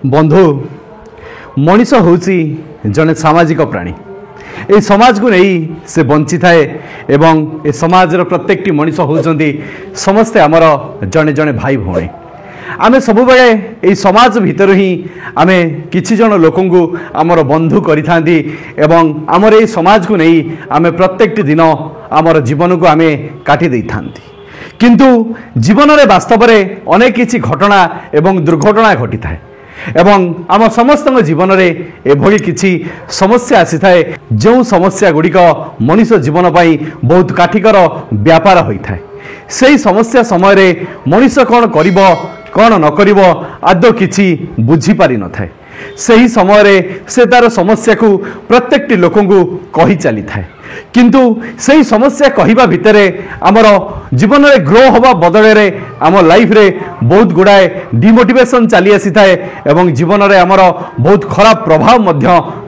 बंधु मनीष हूँ जड़े सामाजिक प्राणी ये समाज को नहीं से बंची थाए एवं ए समाज प्रत्येक मनीष होती समस्ते आमर जड़े जड़े भाई भौणी आमे सब बेले ये समाज भितर ही आमे किछि जन लोक आमर बंधु करिथांती एवं आमर ये समाज को नहीं आमे प्रत्येक दिन आमर जीवन को आमे काटी देई थांती किंतु जीवन में वास्तव में अनेक किछि घटना एवं दुर्घटना घटी थाए एवं आम समस्त जीवन में एभली किछि समस्या आसी थाए जो समस्या गुड़िक मनुष्य जीवन पाई बहुत काठिकर व्यापार होता है से समस्या समय रे मनुष्य कौन करिब कौन न करिब आदौ किछि बुझी पारि न थाए सही समय रे से तार समस्या को प्रत्येक लोक कही चली थाए किंतु सही समस्या कहवा भितर आमर जीवन में ग्रो हवा बदल आम लाइफ रे बहुत गुड़ाए डिमोटिवेशन चली आसी थाए एवं जीवन में आमर बहुत खराब प्रभाव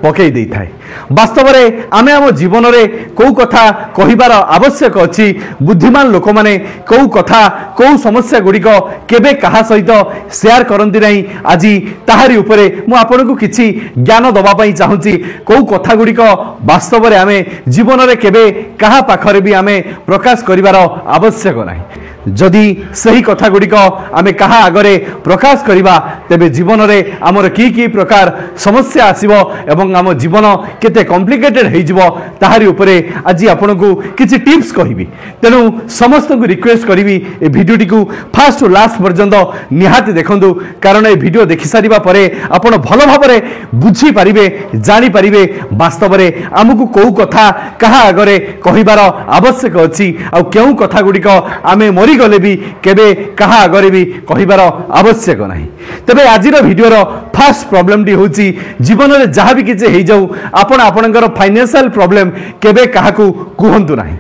पकई दे थाए वास्तव में आमे आम जीवन में कौ कथा कहिबार आवश्यक अच्छी बुद्धिमान लोक माने कौ कथा कौ समस्या गुड़िक केबे कहा सहित शेयर करती नहीं आज ताहारी उपरे मु आपनको किछि ज्ञान दबा पई चाहूँगी कौ कथा गुड़िक वास्तव में आमे जीवन में केबे कहा पाखरे भी आमे प्रकाश करिवार आवश्यक नहीं जदि सही कथा गुड़िक आमे कहा आगरे प्रकाश करिबा तेबे जीवन में आमर की प्रकार समस्या आसीबो एवं आम जीवन केते कॉम्प्लिकेटेड हो जिवो ताहारी उपरे आज आपनको किछि टिप्स कहिबी तेनु समस्त को रिक्वेस्ट करिबी ए भिडियोटी को फास्ट टू लास्ट पर्यंत निहाती देखंतु कारण ए भिडियो देखि सारिबा परे आपण भलो भाबरे बुझी पारिबे जानि पारिबे वास्तव में आमको कौ कथा कहा आगरे कहिबार आवश्यक अछि आ केउ कथा गुड़िक आमे मरी गले भी केबे कहा आगरे भी कहिबार आवश्यक नहीं तबे आजिर भिडियोर फास्ट प्रॉब्लम टी होची जीवन में जहाँ भी किसी हो जाऊ आपण आपणकर फाइनेंशियल प्रॉब्लम केबे काहाकू कुहंतु नहीं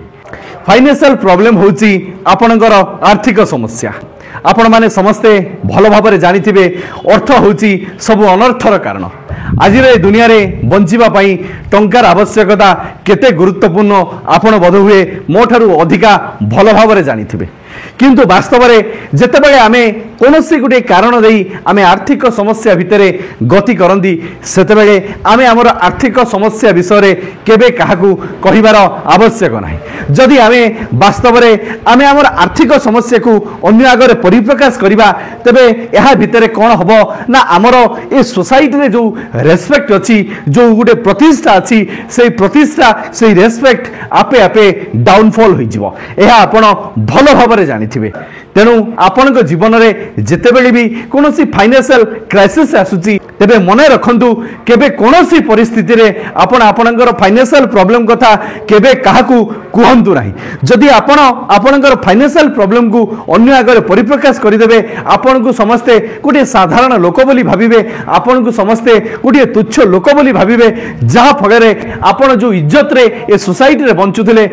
फाइनेंशियल प्रॉब्लम होची आपणकर आर्थिक समस्या आपण माने समस्ते भल भाव में जानिथिबे अर्थ होची सब अनर्थर कारण आज दुनिया रे बंचिबा पई टंकार आवश्यकता केते गुरुत्वपूर्ण आपण बोध हुए मोठारु अधिका भल भाव में जानिथिबे किंतु वास्तव में जितेबाला आमे कोनोसी गोटे कारण दे आमे आर्थिक समस्या भितर गति करती सेतेबेले आमे आमर आर्थिक समस्या विषय केबे काहाकू कहिबार आवश्यक नहीं जदि आमे वास्तव में आमे आमर आर्थिक समस्या को अन्य आगे परिप्रकाश करिबा तेबे एहा भितर कौन हबो ना आमर ए सोसाइटी रे जो रेस्पेक्ट अच्छी जो गोटे प्रतिष्ठा अच्छी से प्रतिष्ठा से रेस्पेक्ट आपे आपे डाउनफॉल हो जिवो एहा आपण भलो भाव जानिथिबे तेणु आपण जीवन में जितेबेले भी कौन फाइनेंशियल क्राइसिस आसुची तेबे मन रखंतु केबे कौनसी परिस्थिति रे आपण आपणकर फाइनेंशियल प्रॉब्लम कथा केबे काहाकू कुहंतु नाही जदि आपण आपणकर फाइनेंशियल प्रॉब्लम को अन्य आगे परिप्रकाश करदेबे आपण को समस्ते गोटे साधारण लोक बोली भाबिबे आपण को समस्ते गोटे तुच्छ लोक बोली भाबिबे जहा फल आपण जो इज्जत रे ए सोसाइटी रे बंचुथिले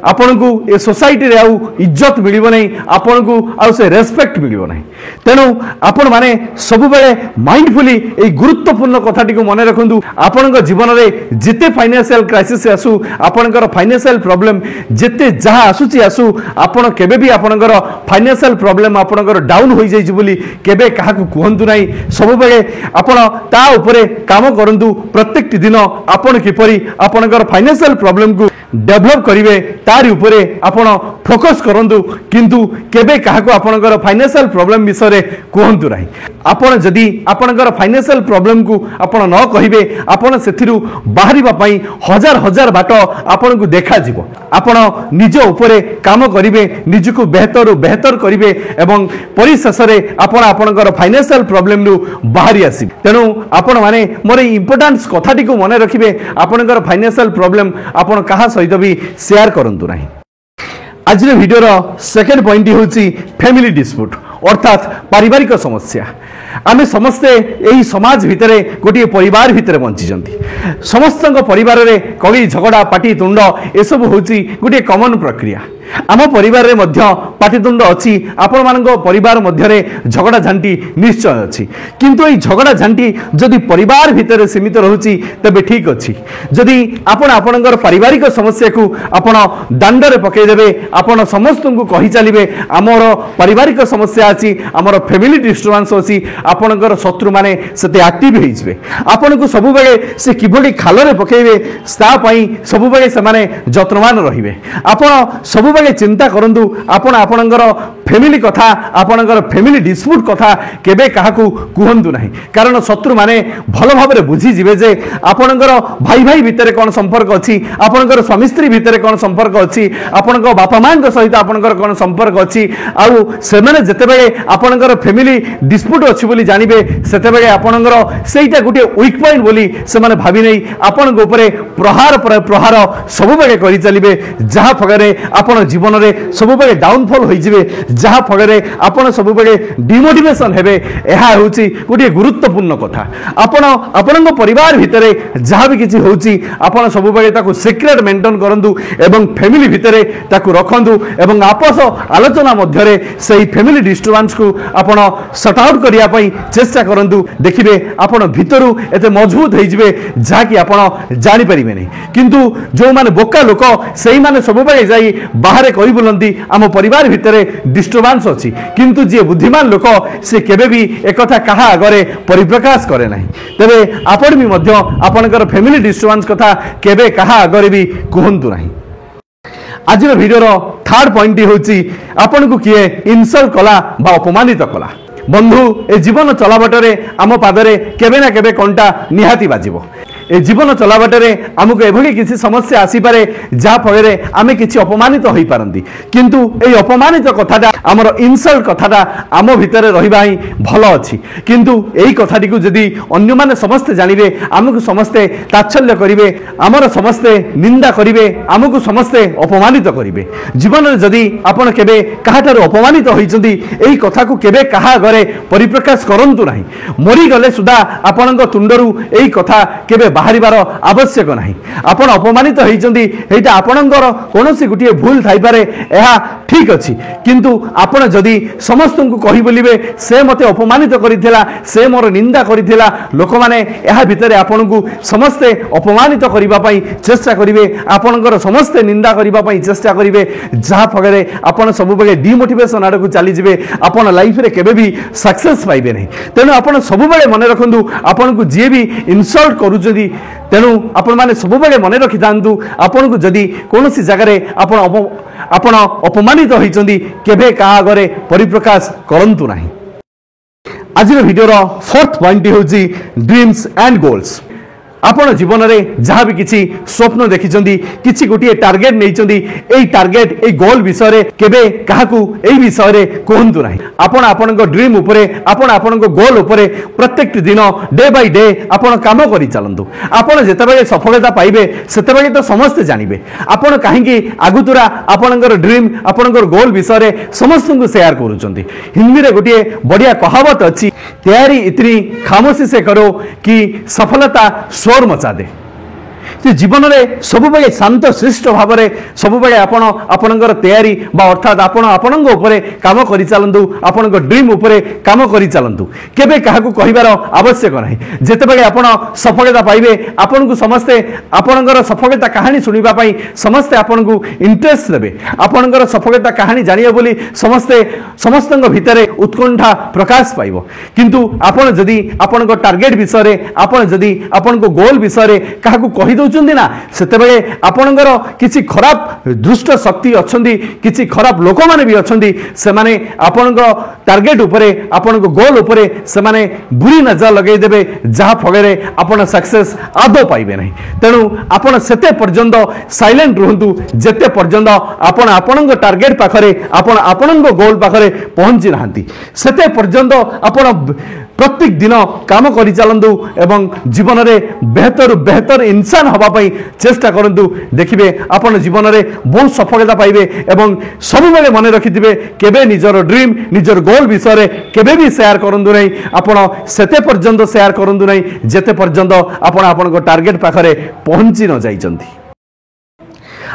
आपण को ए सोसाइटी रे आउ इज्जत मिलिबो नहीं आपण को आउ से रेस्पेक्ट मिलिबो नहीं तेणु आपण माने सब बेले माइंडफुली ए गुरुत्वपूर्ण कथाटी को मन रखंतु आपण जीवन में जिते फाइनेंशियल क्राइसिस आसु आपणकर फाइनेंशियल प्रॉब्लम जिते जहाँ आसुची आसु आपण केबे भी आपणकर फाइनेंशियल प्रॉब्लम आपणकर डाउन हो जाइछि बोली केबे काहाकू कुहंतु नाही सब बेले आपण ता उपरे काम करंतु प्रत्येक दिन आपण किपरि आपणकर फाइनेंशियल प्रॉब्लम को डेवलप करिवे तारी उपरे आपण फोकस करंतु किंतु केबे काहाकू आपणकर फाइनेंशियल प्रॉब्लम विषय कहतु ना आपण जदि आपणकर फाइनेंशियल प्रॉब्लम को आपण न कहिबे आपण सेथिरु बाहरिबा पई हजार हजार बाट आपण को देखा जिवो आपण निज उपरे काम करिवे निजको बेहतर करिवे एवं परिशेष रे आपण आपणकर फाइनेंशियल प्रॉब्लम रु बाहरी आसी तेणु आपण माने मोर इंपोर्टेंस कथाटी को मन रखिबे आपणकर फाइनेंशियल प्रॉब्लम आपण कहा सहित भी शेयर करंतु नाही आज भिडियोर सेकेंड पॉइंट होची फैमिली डिस्प्यूट अर्थात पारिवारिक समस्या आमे समस्ते यही समाज भितर गोटे परिवार भितर बंची समस्त परिवार रे कली झगड़ा पाटी तुंड एसबू होची गोटे कॉमन प्रक्रिया आम परिवार रे मध्य पाटितुंड अच्छी आपण मान परिवार मध्य झगड़ा झांटी निश्चय अच्छी किंतु ये झगड़ा झांटी जदि परिवार भितर सीमित रहुची तबे ठीक अच्छी जदि आपण आपणकर पारिवारिक समस्या को आपण दांडरे पकईदेवे आपण समस्त को कही चलिए आमर पारिवारिक समस्या अच्छी आमर फैमिली डिस्टर्बांस अच्छी आपणकर शत्रु माने सेते एक्टिव होइजबे आपनको सब बेले से किबडी खालरे पकेबे ता पई सब बेले से माने जत्नवान रहिबे आपण सब बेले चिंता करंतु आपण आपणकर फैमिली कथा आपणकर फैमिली डिस्प्यूट कथा केबे काहाकू कुहंतु नाही कारण शत्रु माने भल भाबरे बुझी जिवे जे आपणकर भाई भाई भितरे कोन संपर्क अछि आपणकर स्वामी स्त्री भितरे कोन संपर्क अछि आपणकर बापा मां सहित आपणकर कोन संपर्क अछि आउ से माने जते बेले आपणकर फैमिली डिस्प्यूट अछि बोली जानिबे सेते बेले आपणकर सेइटा गुटे वीक पॉइंट बोली से माने भाबी नै आपण को ऊपर प्रहार प्रहार सब बेले करि चलिबे जहा फगरे आपण जीवन रे सब बेले डाउनफॉल होई जिवे जहा फगरे आपण सब बेले डिमोटिवेशन हेबे एहा होची गुटे गुरुत्वपूर्ण कथा आपण आपणक परिवार भितरे जहा भी किछि होची आपण सब बेले ताको सीक्रेट मेंटेन करंतु एवं फैमिली भितरे ताको रखंतु एवं आपस आलोचना मध्यरे सेही फैमिली डिस्टर्बेंस को आपण सॉर्ट आउट करिया पई चेष्टा करंतु देखिबे आपण भितरु एते मजबूत होई जिवे जहा कि आपण जानि परिबे नै किंतु जो माने बोका लोक सेही माने सब बेले जाई बाहरे कहि बोलंती आम परिवार भितरे डिस्टर्बेंस अछि किंतु जे बुद्धिमान लोक से केबे भी एकथा कहा आगरे परिप्रकाश करे नाही तबे आपण भी मध्य आपणकर फैमिली डिस्टर्बेंस कथा केबे कहा आगरे भी कहंतु नाही आज वीडियो रो थर्ड पॉइंट होची आपण को किए इनसल्ट कला बा अपमानित कला बंधु ए जीवन चलाबटरे आम पादरे केबे ना केबे कोंटा निहाती बाजिबो ए जीवन चलाबटरे आमको एभली किसी समस्या आसी पारे जा फळे आमे किछि अपमानित होई पारंती किंतु ए अपमानित कथाटा हमर इनसल्ट कथाटा आम भितरे रहिबा ही भलो अछि किंतु एई कथाटी को जदी अन्य माने समस्त जानिबे आमको समस्ते ताच्छल्य करिवे हमर समस्ते निंदा करिवे आमको समस्ते अपमानित करिवे जीवन रे जदी आपण केबे काहाटार अपमानित होइचंदी एई कथा को केबे काहा घरे परिप्रकाश करंतु नाही मरि गले सुदा आपणक तुंडरू एई कथा केबे बाहरिबार आवश्यक नाही आपण अपमानित होइचंदी एटा आपणकर कोनोसी गुटिए भूल थाई पारे एहा ठीक अछि किंतु आपण जदी समस्त को कहि बोलिबे से मते अपमानित करिथिला से मोर निंदा करिथिला लोक माने एहा भितरे आपण को समस्त अपमानित करिबा पई चेष्टा करिवे आपणकर समस्त निंदा करिबा पई चेष्टा करिवे जहा फगरे आपण सब बेले डिमोटिवेशन आडकु चली जिवे आपण लाइफ रे केबे भी सक्सेस पाइबे नहीं तेनु आपण सब बेले मन रखंदु आपण को जे भी इनसल्ट करूजदी तेणु आपण माने सब बेले मन रखि थांतु आपण को जदी कोनोसी जगह रे आपण अपमानित होइचंदी केबे का आगरे परिप्रकाश करंतु नाही आज वीडियो रो फोर्थ पॉइंट होची ड्रीम्स एंड गोल्स आपण जीवन रे जहाँ भी किसी स्वप्न देखिचंदी किसी गोटे टार्गेट नैचंदी एई टार्गेट एई गोल विषय रे केबे काहाकू एई विषय रे कहंतु नाही आपण आपणक ड्रीम उपरे आपण आपणक गोल उपरे प्रत्येक दिन डे बाय डे आपण काम करि चलंतु आपण जेतेबेले सफलता पाइबे सेतेबेले तो समस्त जानिबे आपण काहेकि आगुतुरा आपणकर ड्रीम आपणकर गोल विषय रे समस्त को शेयर करूचंती हिंदी रे गोटे बढ़िया कहावत अछि तैयारी इतनी खामोशी से करो कि सफलता शोर मचा दे जीवन में सब बेले शांत श्रेष्ठ भाव में सब बेले आपणकर तैयारी बा अर्थात आपण उपरे काम करि चलंतु आपणक ड्रीम उपरे काम करि चलंतु केबे काहाकू कहिबार आवश्यक नाही जेतेबेले आपण सफलता पाइबे आपण को समस्ते आपणकर सफलता कहानी सुनिबा पई समस्ते आपण को इंटरेस्ट देबे आपणकर सफलता कहानी जानिए बोली समस्तଙ୍କ भितरे उत्कंठा प्रकाश पाइबो किंतु आपण जदी आपणक टार्गेट विषय रे आपण जदी आपणक गोल विषय रे काहाकू कहि ना सेतेबेले आपणकर किछि खराब दुष्ट शक्ति अछंदी किछि खराब लोक माने भी अछंदी से माने आपणक टार्गेट उपरे आपणक गोल उपरे से माने बुरी नजर लगै देबे जहा फगरे आपण सक्सेस आदो पाइबे नहीं तेणु आपण सेते पर्यंत साइलेंट रहंतु जेते पर्यंत आपण आपणक टार्गेट पाखरे आपण आपणक गोल पाखरे पहुंची नाहंती सेते पर्यंत आपण प्रत्येक दिन काम करि चलंतु एवं जीवन में बेहतर इंसान हवा पई चेष्टा करंतु देखिबे आपण जीवन में बहुत सफलता पाइबे एवं सब बेले मन रखिथिबे केबे निजर ड्रीम निजर गोल विषय रे केबे भी शेयर करंतु नहीं आपण सेते पर्यंत शेयर करंतु नहीं जेते पर्यंत आपण आपन टार्गेट पाखरे पहुंची न जाइचंती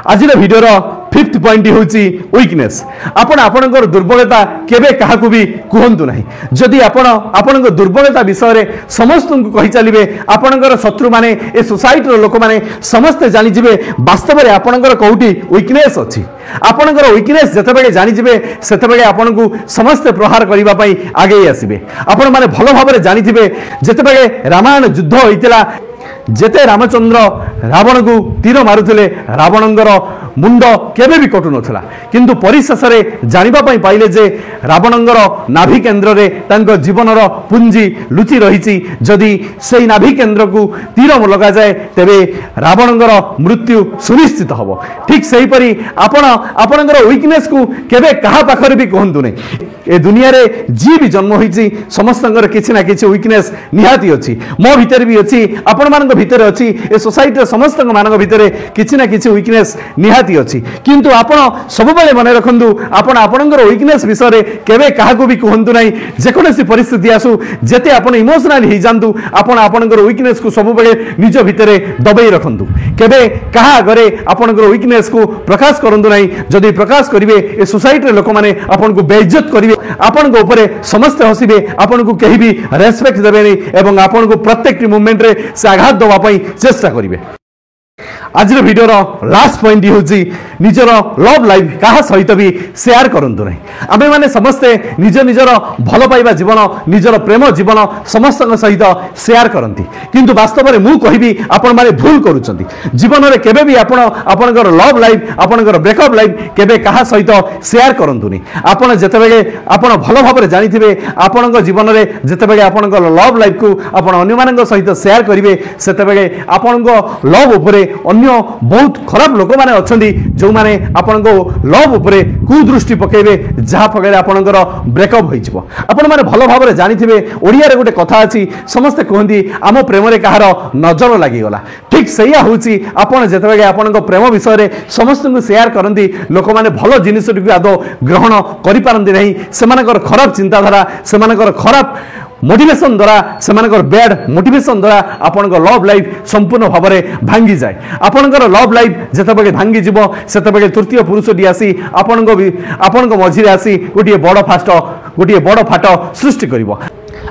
आज भिडियोर फिफ्थ पॉइंट हूँ वीकनेस। आपण आपणकर दुर्बलता केबे काहाकू भी कहतु ना। जदि आपण दुर्बलता विषय समस्त को कही चलिए आपणकर शत्रु माने ए सोसाइटी लोक माने समस्ते जानिजिबे वास्तव में आपणकर कोउटी वीकनेस अछि। आपणकर वीकनेस जतबेले जानिजिबे सेतबेले आपणकू समस्त प्रहार करिबा पई आगे आसीबे। आपण माने भलो भाबरे जानिथिबे जेतबेले रामायण युद्ध होइतिला जेते रामचंद्र रावण को तीर मारुथिले रावणंगर मुंड केबे भी कटु नथला किंतु परिशेष में जानिबा पई पाइले जे रावणंगर नाभि केन्द्र रे तांको जीवनर पुंजी लुचि रहिछि। जदि सेई नाभि केन्द्र को तीर लगा जाए तेबे रावणंगर मृत्यु सुनिश्चित हबो। ठीक सेही परी आपणंगर वीकनेस को केबे कहा पाखरे भी कहंतु नै। ए दुनिया रे जी भी जन्म होइछि समस्तंगर किछि ना किछि वीकनेस निहाती अछि। मो भीतर भी अछि, आपण मानक भीतर अछि, ए सोसाइटी समस्त मानक भीतर किछि ना किछि वीकनेस निहाती अछि। किंतु आपण सब बेले मन रखंतु आपण आपणकर वीकनेस विषय केबे काहाकू भी कहंतु नै। जेकोसी परिस्थिति आसु जेते आपण इमोशनल ही जानतु आपण आपणकर वीकनेस को सब बेले निज भीतर दबाई रखंतु। केबे काहा आगरे आपणकर वीकनेस को प्रकाश करंतु नै। जदि प्रकाश करिवे ए सोसाइटी लोक माने आपण को बेइज्जत करिवे, आपण को ऊपर समस्त हसिबे, आपण को केही भी रेस्पेक्ट देबेनी एवं आपण को प्रत्येक मूवमेंट रे से आघात दवा पई चेष्टा करिवे। आज भिडियोर लास्ट पॉइंट हूँ निजर लव लाइफ क्या सहित भी शेयर करंतु नहीं। आमे माने समस्ते निज निजर भल पाइबा जीवन निजर प्रेम जीवन समस्त सहित शेयर करती किंतु वास्तव में मु कहिबी आपण माने भूल करूछंती। जीवन में केबे भी आपणकर लव लाइफ आपणकर ब्रेकअप लाइफ केबे कहा सहित शेयर करंतुनी। आपण जेतेबेले आपण भल भाबरे जानिथिबे आपणक जीवन में जेतेबेले आपणकर लव लाइफ को आपण अन्य मानक सहित शेयर करिवे सेतेबेले आपणक लव उपरे अन्य बहुत खराब लोक माने अछंती जो माने आपण को लव उपरे कुदृष्टि पकेबे जहा फगरे आपणकर ब्रेकअप होइछबो। आपण माने भलो भाबरे जानिथिबे ओडिया रे गोटे कथा अछि समस्त कहंती आम प्रेम रे कहार नजर लागि गला। ठीक सैया होउछि आपण जेतेबेले आपणक प्रेम विषय रे समस्त को शेयर करंती लोक माने भलो जिनिस को आदो ग्रहण करि पारंती नहीं। सेमानकर खराब चिंताधारा सेमानकर खराब मोटिवेशन द्वारा सेमानकर बैड मोटिवेशन द्वारा आपणकर लव लाइफ संपूर्ण भाव में भांगी जाए। आपणकर लव लाइफ जेतेबेले भांगी जीवो सेतेबेले तृतीय पुरुषटी आसी आपणक मझिरे आसी गोटे बड़ फाट सृष्टि करिवो।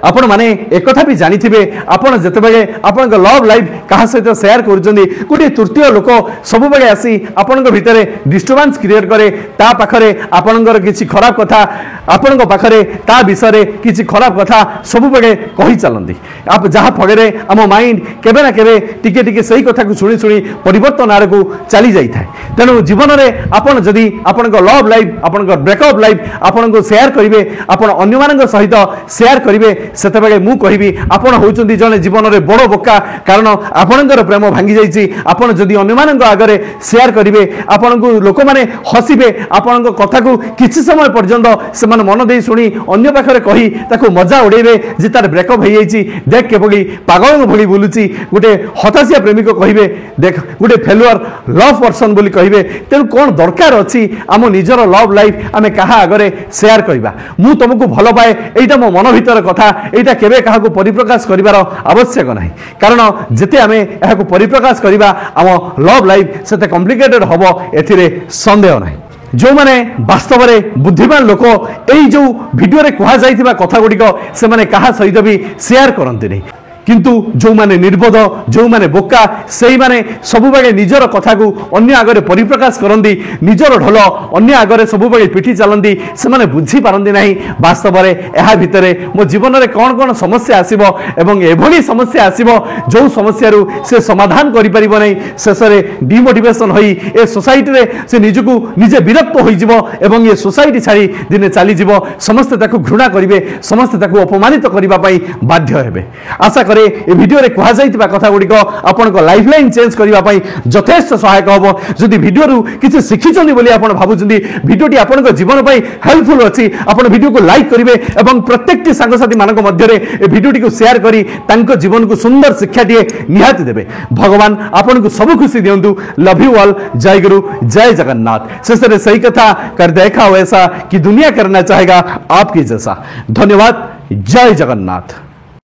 आपण माने एक कथा भी जानिथिबे आपण जेतेबेले आपणक लव लाइफ कहा सहित शेयर करूछंदी गोटे तृतीय लोक सब बेले आसी आपणक भितरे डिस्टर्बेंस क्रिएट करे ता पाखरे आपणकर किछि खराब कथा आपणक पाखरे ता विषय किछि खराब कथा सब बेले कहि चलंदी। आप जहा फगरे आम माइंड केबे ना केबे टिके टिके सही कथा को सुनी सुनी परिवर्तन आड़ को चली जाई थाए। तेणु जीवन में आपण जदि आपणक लव लाइफ आपणक ब्रेकअप लाइफ आपण को शेयर करिवे आपण अन्य मानक सहित शेयर करिवे सेतेबेले मु कहिबी आपण होउचंदी जने जीवन रे बड़ बोका। कारण आपणकर प्रेम भांगी जाईची आपण जदि अन्य मानक आगरे शेयर करिवे आपण को लोक माने हसिबे आपणक कथा को किछि समय पर्यंत से मन दे शुणी अन्य पाखरे कही ताको मजा उड़ेबे जे तार ब्रेकअप हो जाईची देख केबोली पागल भली बुलुची गोटे हताशिया प्रेमिक कहिबे देख गोटे फेलुअर लव पर्सन बोली कहिबे। तेणु कोन दरकार अछि आम निजर लव लाइफ आमे कहा आगरे शेयर करिबा। मु तुमको भल पाए एइटा मो मन भीतर कथा एइटा केबे कहा को परिप्रकाश करिवार आवश्यक नाही। कारण जेते आमे एहा को परिप्रकाश करिबा आम लव लाइफ सेते कॉम्प्लिकेटेड हबो एथिरे संदेह नाही। जो माने वास्तव में बुद्धिमान लोक एई जो वीडियो रे कहा जाइथिबा कथा गुडी को से माने कहा सहित भी शेयर करंती नहीं। किंतु जो माने निर्बोध जो माने बोका सेही माने सबु बेले निजर कथा को अन्य आगरे परिप्रकाश करंदी निजर ढोल अन्य आगरे सबु बेले पिठी चलंदी से माने बुझी पारंदी नाही। वास्तव में एहा भितरे मो जीवन रे कोन कोन समस्या आसीबो एवं एभली समस्या आसीबो जो समस्या रु से समाधान करि परिबो नाही। शेष रे डिमोटिवेशन होई ए सोसाइटी रे से निजको निजे विरक्त होई जिवो एवं ए सोसाइटी छाड़ी दिने चली जिवो। समस्त ताको घृणा करिवे समस्त ताको अपमानित करिबा पई बाध्य हेबे। आशा ए वीडियो रे कहा जाइतिबा कथा गुडी को आपनको लाइफ लाइन चेंज करिबा पई यथेष्ट सहायक होबो। जदि वीडियो रु किछि सिखिचंदी बोली आपण भाबुचंदी वीडियोटी आपनको जीवन पई हेल्पफुल अछि आपण वीडियो को लाइक करिवे एवं प्रत्येकटी संगसाथी मानक मध्य रे ए वीडियोटी को शेयर करी तांको जीवन को सुंदर शिक्षा दिए निहाती देबे। भगवान आपनको सब खुशी दियंतु। Love you all. जय गुरु जय जगन्नाथ। शेष रे सही कथा कर देखा वैसा कि दुनिया करना चाहेगा आपकी जैसा। धन्यवाद। जय जगन्नाथ।